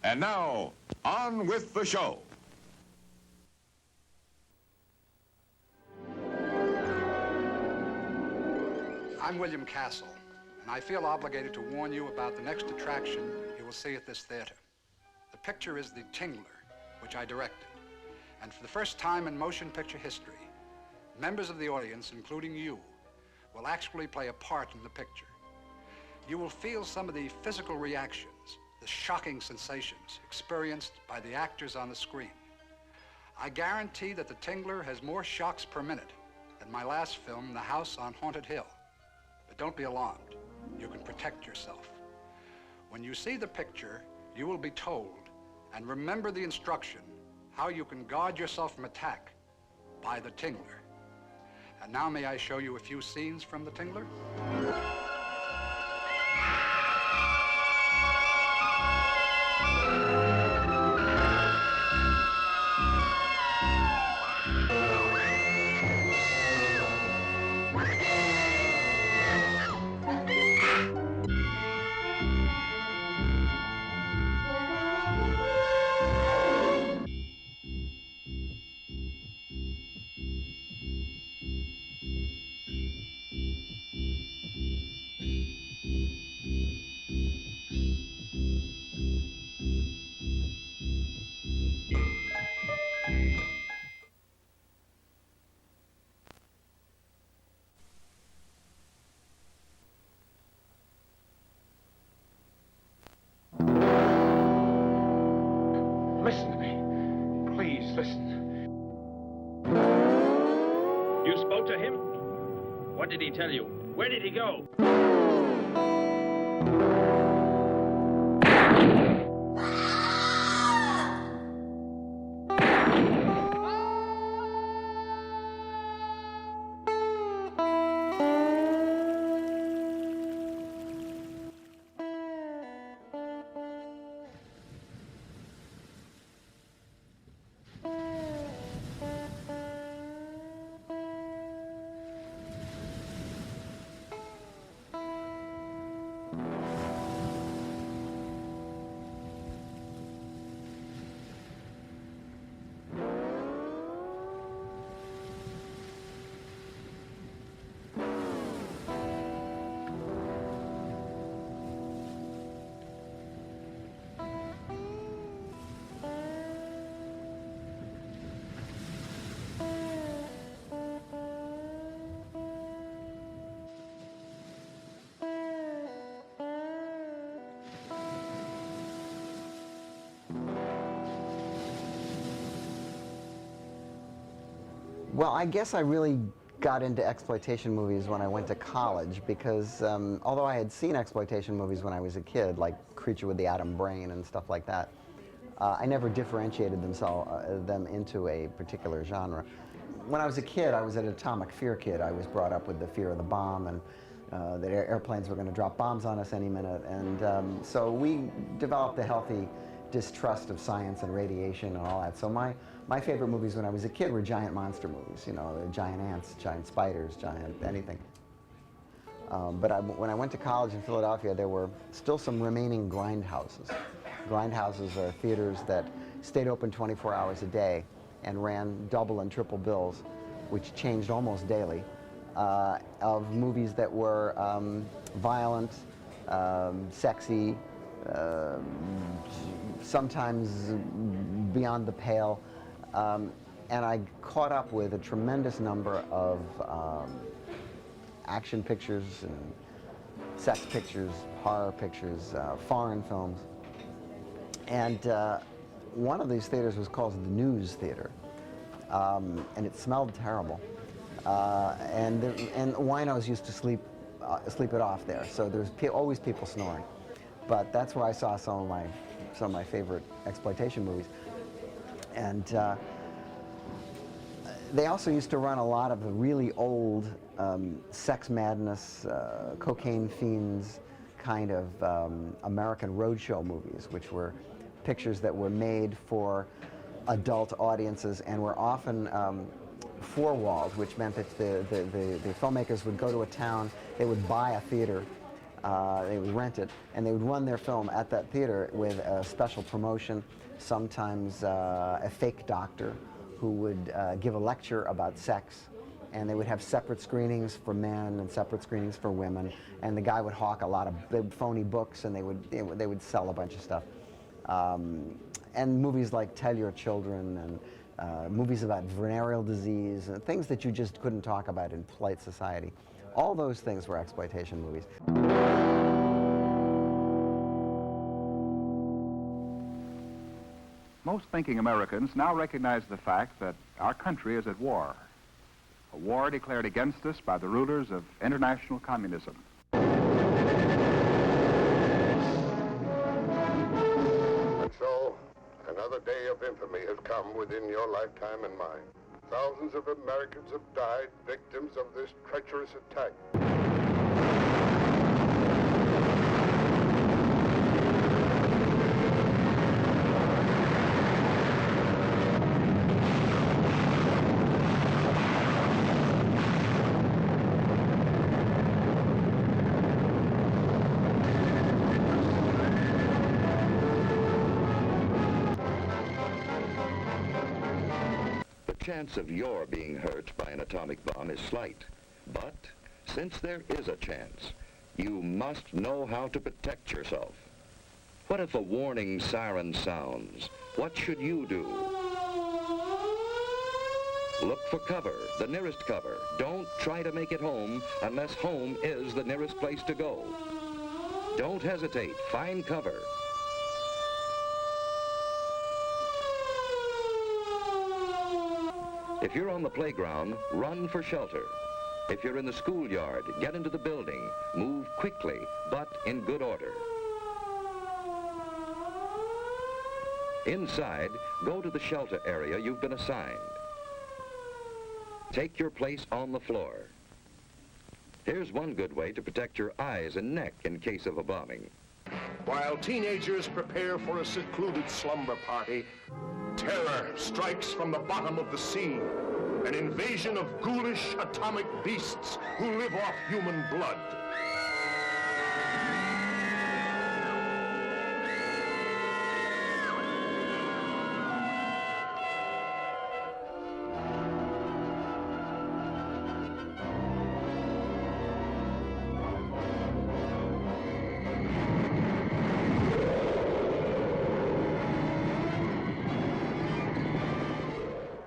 And now, on with the show. I'm William Castle, and I feel obligated to warn you about the next attraction you will see at this theater. The picture is The Tingler, which I directed. And for the first time in motion picture history, members of the audience, including you, will actually play a part in the picture. You will feel some of the physical reactions, the shocking sensations experienced by the actors on the screen. I guarantee that The Tingler has more shocks per minute than my last film, The House on Haunted Hill. But don't be alarmed. You can protect yourself. When you see the picture, you will be told, and remember the instruction, how you can guard yourself from attack by The Tingler. And now may I show you a few scenes from The Tingler? Listen to me. Please, listen. You spoke to him? What did he tell you? Where did he go? Well, I guess I really got into exploitation movies when I went to college because although I had seen exploitation movies when I was a kid, like Creature with the Atom Brain and stuff like that, I never differentiated them into a particular genre. When I was a kid, I was an atomic fear kid. I was brought up with the fear of the bomb and that airplanes were going to drop bombs on us any minute. And so we developed a healthy distrust of science and radiation and all that. So my favorite movies when I was a kid were giant monster movies, you know, giant ants, giant spiders, giant anything. But when I went to college in Philadelphia, there were still some remaining grindhouses. Grindhouses are theaters that stayed open 24 hours a day and ran double and triple bills, which changed almost daily, of movies that were violent, sexy, sometimes beyond the pale, and I caught up with a tremendous number of action pictures and sex pictures, horror pictures, foreign films. And one of these theaters was called the News Theater, and it smelled terrible. And winos used to sleep it off there, so there's always people snoring. But that's where I saw some of my favorite exploitation movies. And they also used to run a lot of the really old sex madness, cocaine fiends kind of American roadshow movies, which were pictures that were made for adult audiences and were often four-walled, which meant that the filmmakers would go to a town, they would buy a theater, They would rent it, and they would run their film at that theater with a special promotion, sometimes a fake doctor who would give a lecture about sex, and they would have separate screenings for men and separate screenings for women, and the guy would hawk a lot of big phony books, and they would sell a bunch of stuff. And movies like Tell Your Children, and movies about venereal disease, and things that you just couldn't talk about in polite society. All those things were exploitation movies. Most thinking Americans now recognize the fact that our country is at war. A war declared against us by the rulers of international communism. And so, another day of infamy has come within your lifetime and mine. Thousands of Americans have died victims of this treacherous attack. The chance of your being hurt by an atomic bomb is slight. But since there is a chance, you must know how to protect yourself. What if a warning siren sounds? What should you do? Look for cover, the nearest cover. Don't try to make it home unless home is the nearest place to go. Don't hesitate. Find cover. If you're on the playground, run for shelter. If you're in the schoolyard, get into the building. Move quickly, but in good order. Inside, go to the shelter area you've been assigned. Take your place on the floor. Here's one good way to protect your eyes and neck in case of a bombing. While teenagers prepare for a secluded slumber party, terror strikes from the bottom of the sea. An invasion of ghoulish atomic beasts who live off human blood.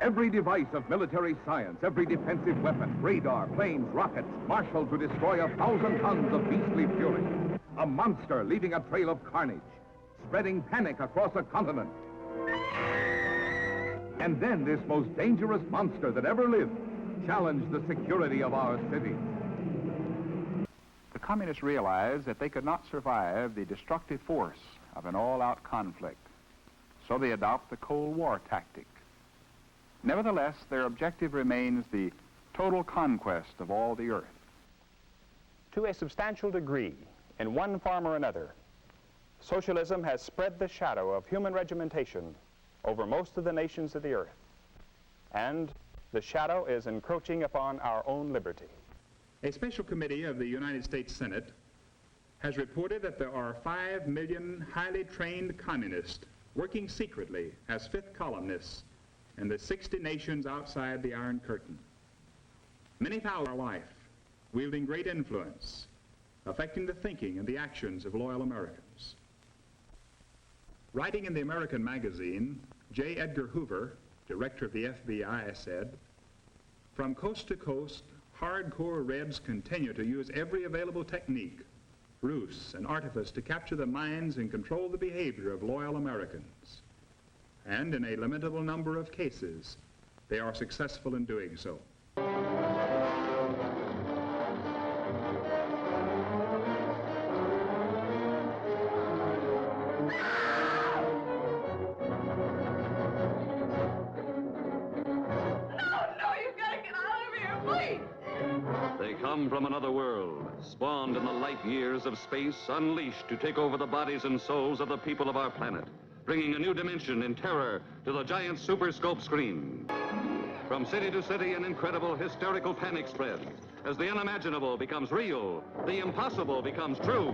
Every device of military science, every defensive weapon, radar, planes, rockets, marshaled to destroy 1,000 tons of beastly fury. A monster leaving a trail of carnage, spreading panic across a continent. And then this most dangerous monster that ever lived challenged the security of our city. The communists realized that they could not survive the destructive force of an all-out conflict, so they adopt the Cold War tactic. Nevertheless, their objective remains the total conquest of all the earth. To a substantial degree, in one form or another, socialism has spread the shadow of human regimentation over most of the nations of the earth, and the shadow is encroaching upon our own liberty. A special committee of the United States Senate has reported that there are 5 million highly trained communists working secretly as fifth columnists in the 60 nations outside the Iron Curtain. Many thousands are alive, wielding great influence, affecting the thinking and the actions of loyal Americans. Writing in the American magazine, J. Edgar Hoover, director of the FBI, said, "From coast to coast, hardcore Reds continue to use every available technique, ruse, and artifice to capture the minds and control the behavior of loyal Americans. And in a limitable number of cases, they are successful in doing so." They come from another world, spawned in the light years of space, unleashed to take over the bodies and souls of the people of our planet, bringing a new dimension in terror to the giant super scope screen. From city to city, an incredible hysterical panic spreads. As the unimaginable becomes real, the impossible becomes true.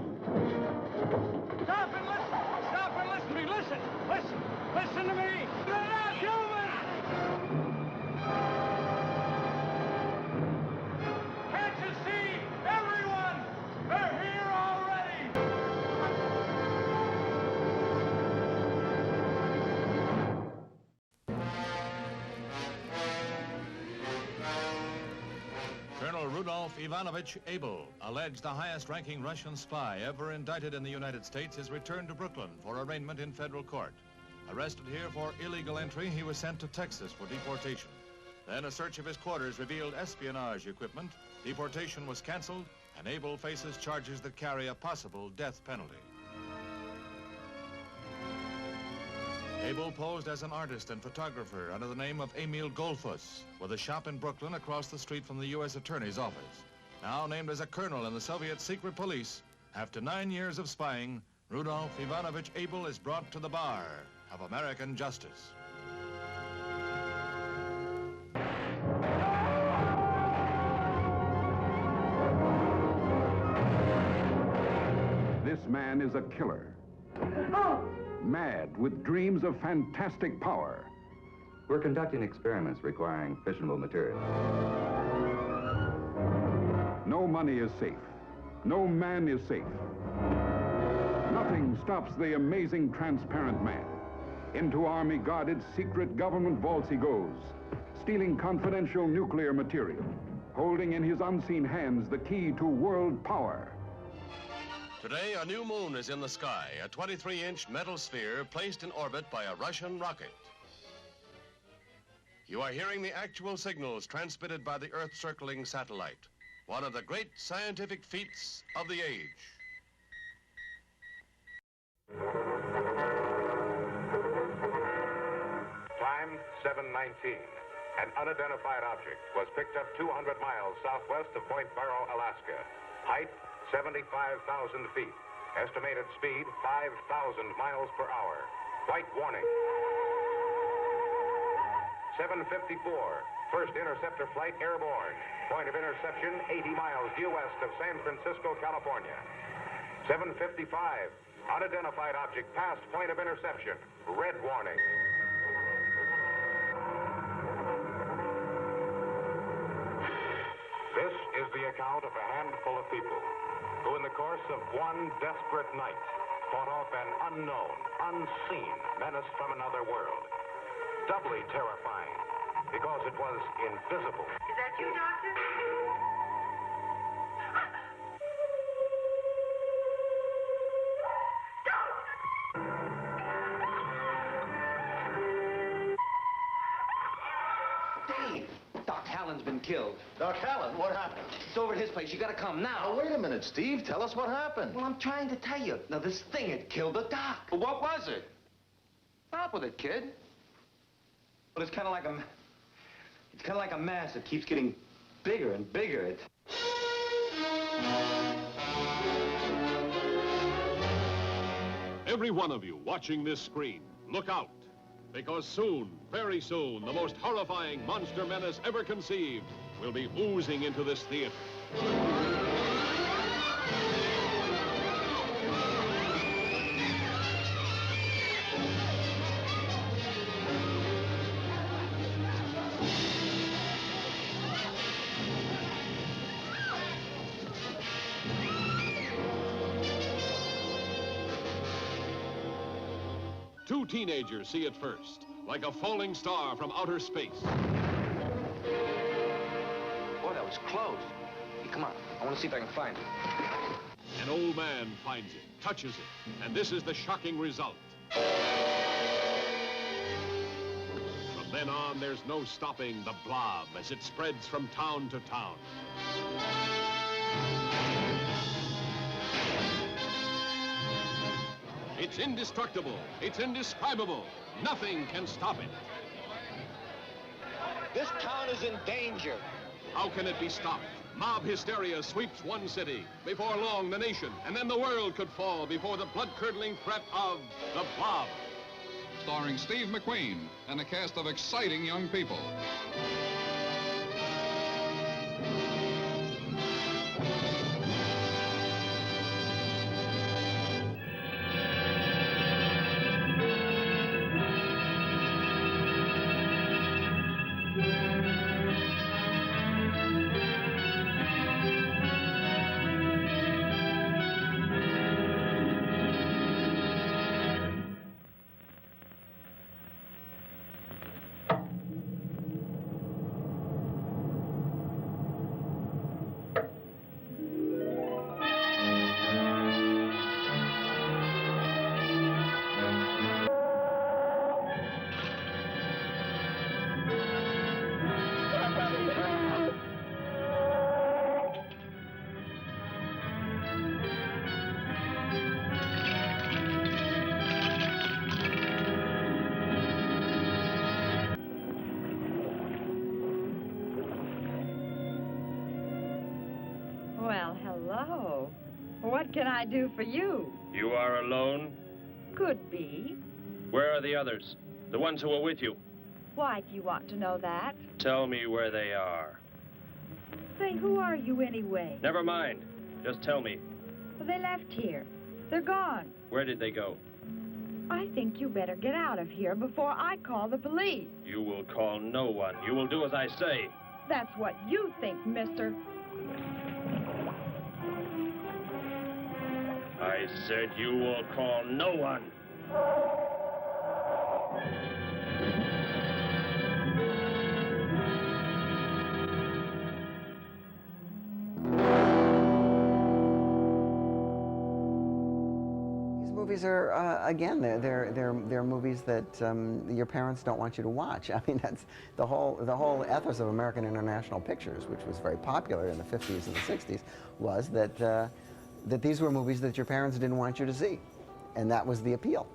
Stop and listen! Stop and listen to me! Listen! Listen! Listen to me! They're not human! Can't you see? Everyone! They're here already! Colonel Rudolf Ivanovich Abel, alleged the highest-ranking Russian spy ever indicted in the United States, is returned to Brooklyn for arraignment in federal court. Arrested here for illegal entry, he was sent to Texas for deportation. Then a search of his quarters revealed espionage equipment. Deportation was canceled, and Abel faces charges that carry a possible death penalty. Abel posed as an artist and photographer under the name of Emil Goldfuss, with a shop in Brooklyn across the street from the U.S. Attorney's office. Now named as a colonel in the Soviet secret police, after 9 years of spying, Rudolf Ivanovich Abel is brought to the bar of American justice. This man is a killer. Mad with dreams of fantastic power. We're conducting experiments requiring fissionable material. No money is safe. No man is safe. Nothing stops the amazing transparent man. Into army-guarded secret government vaults he goes, stealing confidential nuclear material, holding in his unseen hands the key to world power. Today, a new moon is in the sky, a 23-inch metal sphere placed in orbit by a Russian rocket. You are hearing the actual signals transmitted by the Earth-circling satellite, one of the great scientific feats of the age. Time 7:19. An unidentified object was picked up 200 miles southwest of Point Barrow, Alaska. Height 75,000 feet. Estimated speed 5,000 miles per hour. White warning. 7:54. First interceptor flight airborne. Point of interception 80 miles due west of San Francisco, California. 7:55. Unidentified object past point of interception. Red warning. This is the account of a handful of people who, in the course of one desperate night, fought off an unknown, unseen menace from another world. Doubly terrifying because it was invisible. Is that you, Doctor? Dave! Doc Hallen's been killed. Doc Hallen? What happened? It's over at his place. You gotta come now. Now, wait a minute, Steve. Tell us what happened. Well, I'm trying to tell you. Now, this thing had killed the doc. Well, what was it? Stop with it, kid. Well, it's kind of like a mass that keeps getting bigger and bigger. Every one of you watching this screen, look out. Because soon, very soon, the most horrifying monster menace ever conceived will be oozing into this theater. Two teenagers see it first, like a falling star from outer space. Boy, that was close. Hey, come on. I want to see if I can find it. An old man finds it, touches it, and this is the shocking result. From then on, there's no stopping the blob as it spreads from town to town. It's indestructible. It's indescribable. Nothing can stop it. This town is in danger. How can it be stopped? Mob hysteria sweeps one city. Before long, the nation, and then the world could fall before the blood-curdling threat of the Blob. Starring Steve McQueen and a cast of exciting young people. Well, hello. What can I do for you? You are alone? Could be. Where are the others? The ones who were with you? Why do you want to know that? Tell me where they are. Say, who are you anyway? Never mind. Just tell me. Well, they left here. They're gone. Where did they go? I think you better get out of here before I call the police. You will call no one. You will do as I say. That's what you think, mister. I said you will call no one. These movies are, again, they're movies that your parents don't want you to watch. I mean, that's the whole ethos of American International Pictures, which was very popular in the 50s and the 60s, was that that these were movies that your parents didn't want you to see, and that was the appeal.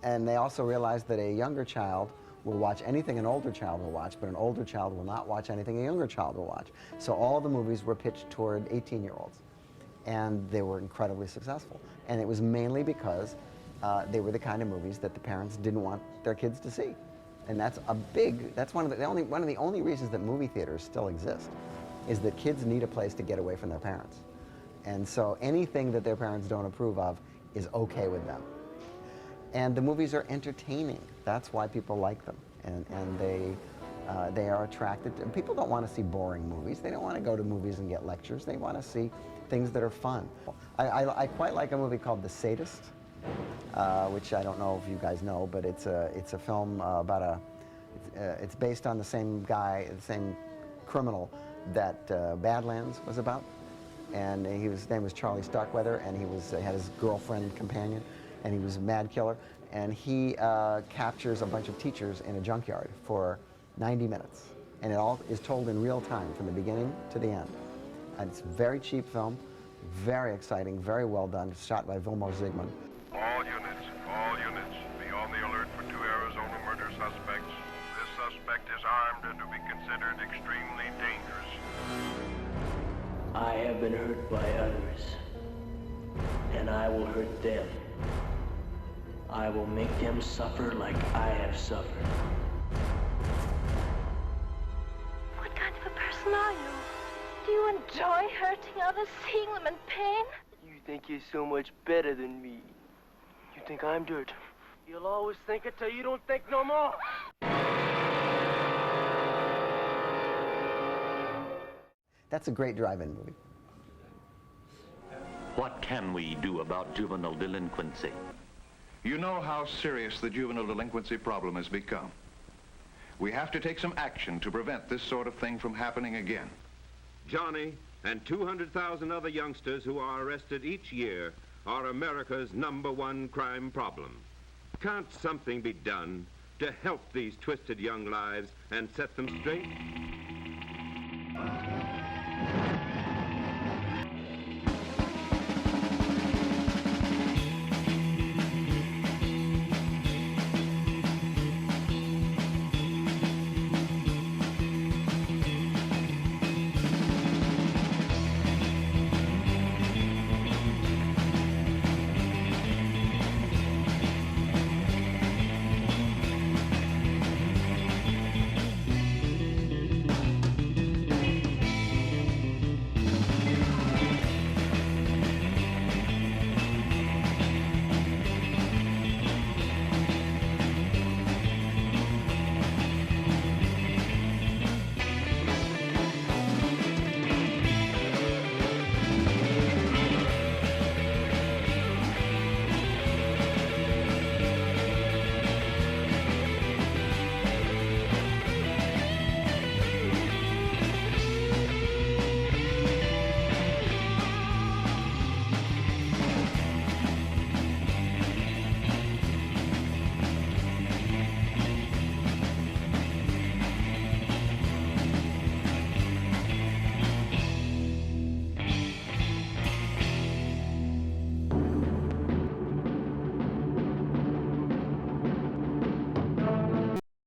And they also realized that a younger child will watch anything an older child will watch, but an older child will not watch anything a younger child will watch. So all the movies were pitched toward 18-year-olds, and they were incredibly successful. And it was mainly because they were the kind of movies that the parents didn't want their kids to see. And that's one of the only reasons that movie theaters still exist, is that kids need a place to get away from their parents. And so anything that their parents don't approve of is okay with them. And the movies are entertaining. That's why people like them. And they are attracted to, people don't want to see boring movies. They don't want to go to movies and get lectures. They want to see things that are fun. I quite like a movie called The Sadist, which I don't know if you guys know, but it's a film about it's based on the same guy, the same criminal that Badlands was about. And his name was Charlie Starkweather, and he had his girlfriend companion, and he was a mad killer. And he captures a bunch of teachers in a junkyard for 90 minutes. And it all is told in real time from the beginning to the end. And it's a very cheap film, very exciting, very well done. It's shot by Vilmos Zsigmond. All units, be on the alert for 2 Arizona murder suspects. This suspect is armed and to be considered extremely dangerous. I have been hurt by others, and I will hurt them. I will make them suffer like I have suffered. What kind of a person are you? Do you enjoy hurting others, seeing them in pain? You think you're so much better than me. You think I'm dirt. You'll always think it till you don't think no more. That's a great drive-in movie. What can we do about juvenile delinquency? You know how serious the juvenile delinquency problem has become. We have to take some action to prevent this sort of thing from happening again. Johnny and 200,000 other youngsters who are arrested each year are America's #1 crime problem. Can't something be done to help these twisted young lives and set them straight?